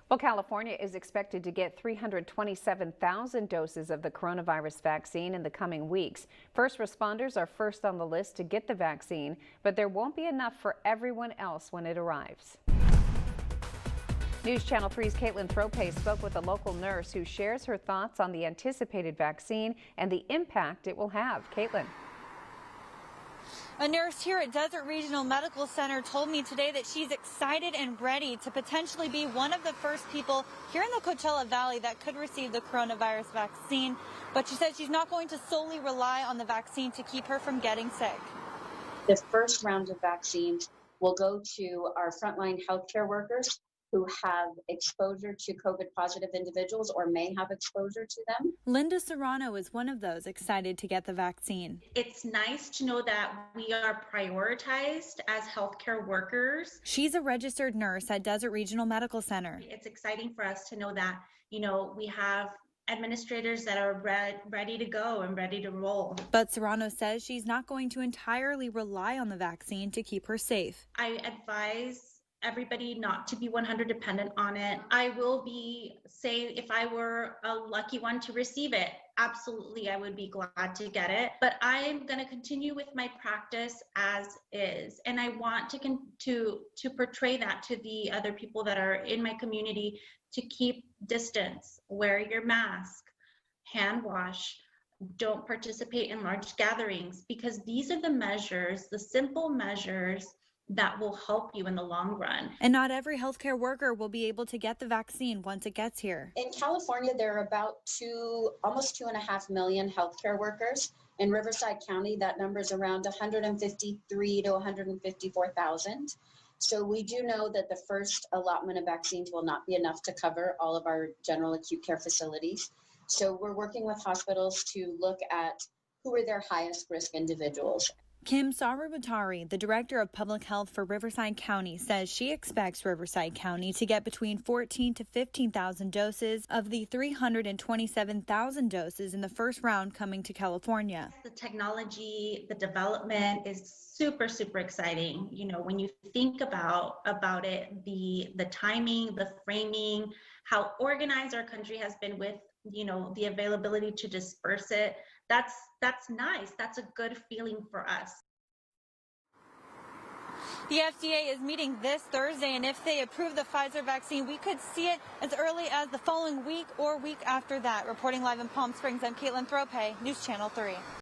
Well, California is expected to get 327,000 doses of the coronavirus vaccine in the coming weeks. First responders are first on the list to get the vaccine, but there won't be enough for everyone else when it arrives. News Channel 3's Caitlin Thrope spoke with a local nurse who shares her thoughts on the anticipated vaccine and the impact it will have. Caitlin. A nurse here at Desert Regional Medical Center told me today that she's excited and ready to potentially be one of the first people here in the Coachella Valley that could receive the coronavirus vaccine. But she said she's not going to solely rely on the vaccine to keep her from getting sick. The first round of vaccines will go to our frontline healthcare workers who have exposure to COVID-positive individuals or may have exposure to them. Linda Serrano is one of those excited to get the vaccine. It's nice to know that we are prioritized as healthcare workers. She's a registered nurse at Desert Regional Medical Center. It's exciting for us to know that, we have administrators that are ready to go and ready to roll. But Serrano says she's not going to entirely rely on the vaccine to keep her safe. I advise everybody not to be 100% dependent on it. I will say if I were a lucky one to receive it, absolutely I would be glad to get it. But I'm going to continue with my practice as is. And I want to portray that to the other people that are in my community to keep distance, wear your mask, hand wash, don't participate in large gatherings, because these are the measures, the simple measures that will help you in the long run. And not every healthcare worker will be able to get the vaccine once it gets here. In California, there are about almost 2.5 million healthcare workers. In Riverside County, that number is around 153 to 154,000. So we do know that the first allotment of vaccines will not be enough to cover all of our general acute care facilities. So we're working with hospitals to look at who are their highest risk individuals. Kim Sarabatari, the director of public health for Riverside County, says she expects Riverside County to get between 14,000 to 15,000 doses of the 327,000 doses in the first round coming to California. The technology, the development is super, super exciting. When you think about it, the timing, the framing, how organized our country has been with the availability to disperse it, that's nice. That's a good feeling for us. The FDA is meeting this Thursday, and if they approve the Pfizer vaccine, we could see it as early as the following week or week after that. Reporting live in Palm Springs, I'm Caitlin Thrope, News Channel 3.